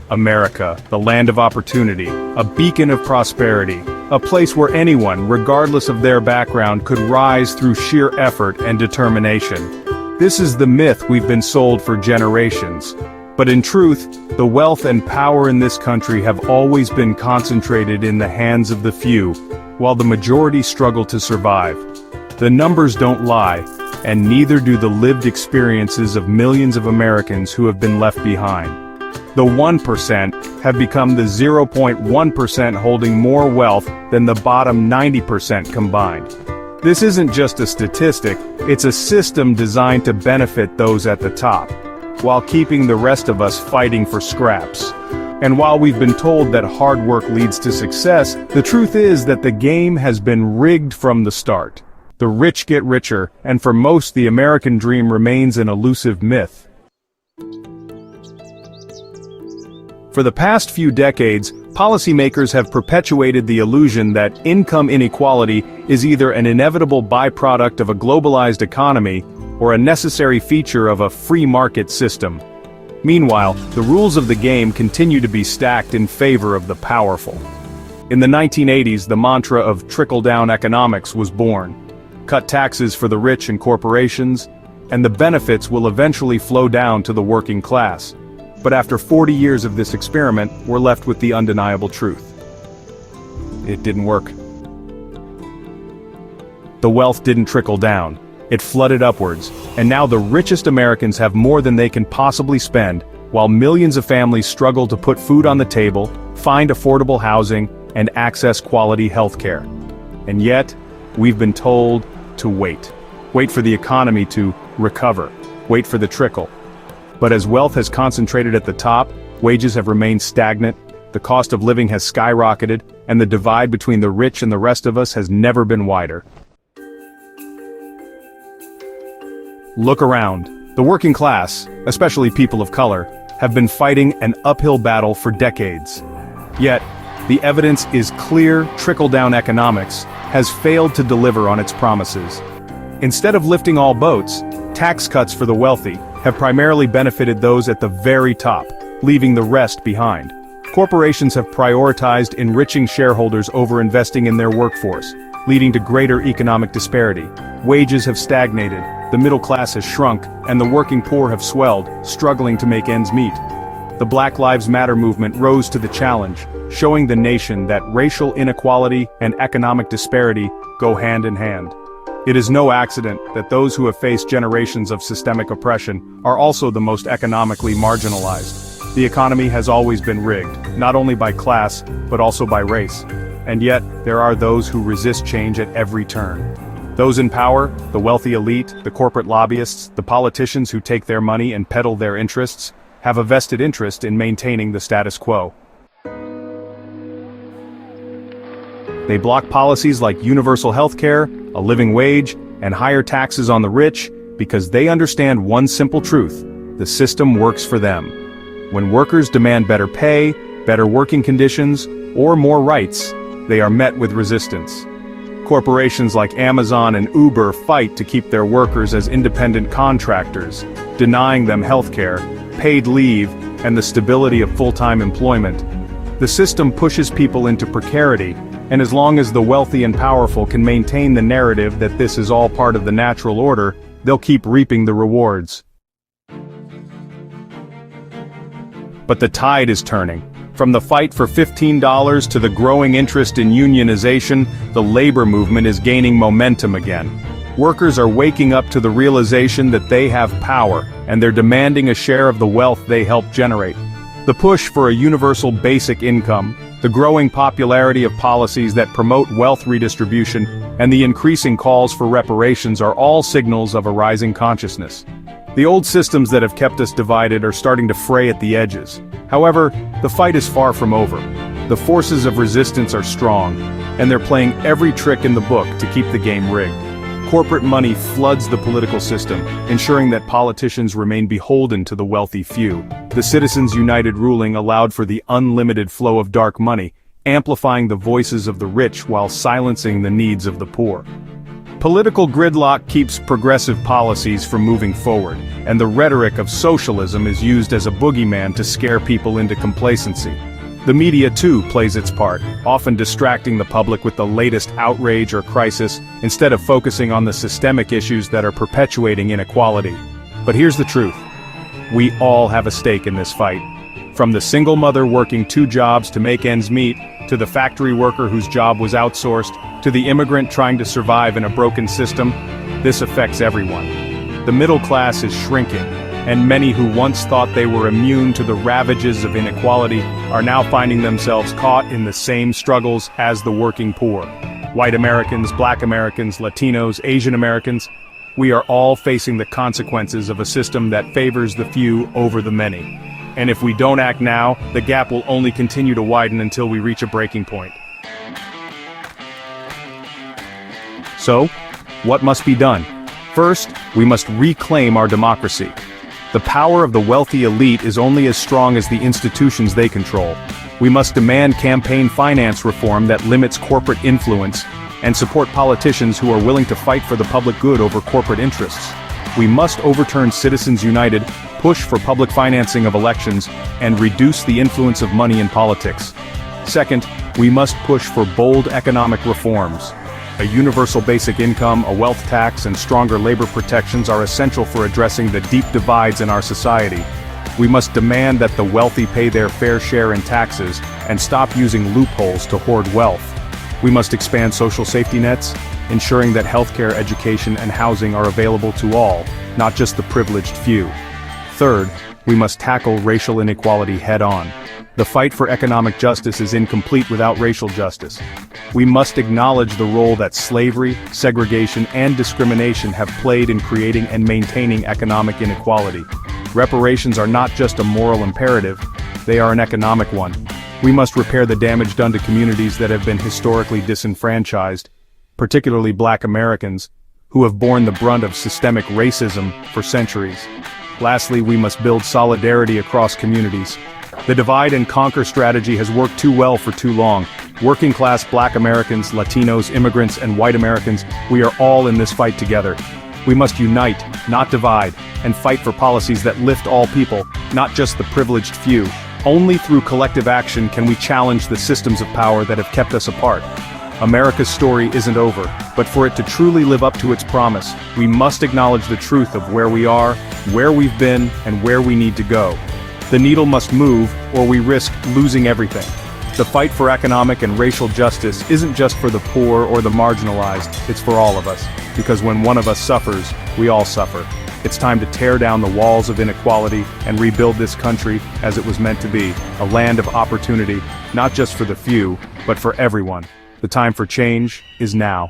America, the land of opportunity, a beacon of prosperity, a place where anyone, regardless of their background, could rise through sheer effort and determination. This is the myth we've been sold for generations. But in truth, the wealth and power in this country have always been concentrated in the hands of the few, while the majority struggle to survive. The numbers don't lie, and neither do the lived experiences of millions of Americans who have been left behind. The 1% have become the 0.1% holding more wealth than the bottom 90% combined. This isn't just a statistic, it's a system designed to benefit those at the top, while keeping the rest of us fighting for scraps. And while we've been told that hard work leads to success, the truth is that the game has been rigged from the start. The rich get richer, and for most the American dream remains an elusive myth. For the past few decades, policymakers have perpetuated the illusion that income inequality is either an inevitable byproduct of a globalized economy or a necessary feature of a free market system. Meanwhile, the rules of the game continue to be stacked in favor of the powerful. In the 1980s, the mantra of trickle-down economics was born. Cut taxes for the rich and corporations, and the benefits will eventually flow down to the working class. But after 40 years of this experiment, we're left with the undeniable truth. It didn't work. The wealth didn't trickle down. It flooded upwards, and now the richest Americans have more than they can possibly spend, while millions of families struggle to put food on the table, find affordable housing, and access quality healthcare. And yet, we've been told to wait. Wait for the economy to recover. Wait for the trickle. But as wealth has concentrated at the top, wages have remained stagnant, the cost of living has skyrocketed, and the divide between the rich and the rest of us has never been wider. Look around. The working class, especially people of color, have been fighting an uphill battle for decades. Yet, the evidence is clear: trickle-down economics has failed to deliver on its promises. Instead of lifting all boats, tax cuts for the wealthy have primarily benefited those at the very top, leaving the rest behind. Corporations have prioritized enriching shareholders over investing in their workforce, leading to greater economic disparity. Wages have stagnated, the middle class has shrunk, and the working poor have swelled, struggling to make ends meet. The Black Lives Matter movement rose to the challenge, showing the nation that racial inequality and economic disparity go hand in hand. It is no accident that those who have faced generations of systemic oppression are also the most economically marginalized. The economy has always been rigged, not only by class, but also by race. And yet, there are those who resist change at every turn. Those in power, the wealthy elite, the corporate lobbyists, the politicians who take their money and peddle their interests, have a vested interest in maintaining the status quo. They block policies like universal health care, a living wage, and higher taxes on the rich because they understand one simple truth: the system works for them. When workers demand better pay, better working conditions, or more rights, they are met with resistance. Corporations like Amazon and Uber fight to keep their workers as independent contractors, denying them healthcare, paid leave, and the stability of full-time employment. The system pushes people into precarity, and as long as the wealthy and powerful can maintain the narrative that this is all part of the natural order, they'll keep reaping the rewards. But the tide is turning. From the fight for $15 to the growing interest in unionization, the labor movement is gaining momentum again. Workers are waking up to the realization that they have power, and they're demanding a share of the wealth they help generate. The push for a universal basic income, the growing popularity of policies that promote wealth redistribution, and the increasing calls for reparations are all signals of a rising consciousness. The old systems that have kept us divided are starting to fray at the edges. However, the fight is far from over. The forces of resistance are strong, and they're playing every trick in the book to keep the game rigged. Corporate money floods the political system, ensuring that politicians remain beholden to the wealthy few. The Citizens United ruling allowed for the unlimited flow of dark money, amplifying the voices of the rich while silencing the needs of the poor. Political gridlock keeps progressive policies from moving forward, and the rhetoric of socialism is used as a boogeyman to scare people into complacency. The media too plays its part, often distracting the public with the latest outrage or crisis, instead of focusing on the systemic issues that are perpetuating inequality. But here's the truth. We all have a stake in this fight. From the single mother working 2 jobs to make ends meet, to the factory worker whose job was outsourced, to the immigrant trying to survive in a broken system, this affects everyone. The middle class is shrinking, and many who once thought they were immune to the ravages of inequality are now finding themselves caught in the same struggles as the working poor. White Americans, Black Americans, Latinos, Asian Americans, we are all facing the consequences of a system that favors the few over the many. And if we don't act now, the gap will only continue to widen until we reach a breaking point. So, what must be done? First, we must reclaim our democracy. The power of the wealthy elite is only as strong as the institutions they control. We must demand campaign finance reform that limits corporate influence, and support politicians who are willing to fight for the public good over corporate interests. We must overturn Citizens United, push for public financing of elections, and reduce the influence of money in politics. Second, we must push for bold economic reforms. A universal basic income, a wealth tax, and stronger labor protections are essential for addressing the deep divides in our society. We must demand that the wealthy pay their fair share in taxes, and stop using loopholes to hoard wealth. We must expand social safety nets, ensuring that healthcare, education, and housing are available to all, not just the privileged few. Third, we must tackle racial inequality head-on. The fight for economic justice is incomplete without racial justice. We must acknowledge the role that slavery, segregation, and discrimination have played in creating and maintaining economic inequality. Reparations are not just a moral imperative, they are an economic one. We must repair the damage done to communities that have been historically disenfranchised, particularly Black Americans, who have borne the brunt of systemic racism for centuries. Lastly, we must build solidarity across communities. The divide and conquer strategy has worked too well for too long. Working-class Black Americans, Latinos, immigrants, and white Americans, we are all in this fight together. We must unite, not divide, and fight for policies that lift all people, not just the privileged few. Only through collective action can we challenge the systems of power that have kept us apart. America's story isn't over, but for it to truly live up to its promise, we must acknowledge the truth of where we are, where we've been, and where we need to go. The needle must move, or we risk losing everything. The fight for economic and racial justice isn't just for the poor or the marginalized, it's for all of us. Because when one of us suffers, we all suffer. It's time to tear down the walls of inequality and rebuild this country as it was meant to be, a land of opportunity, not just for the few, but for everyone. The time for change is now.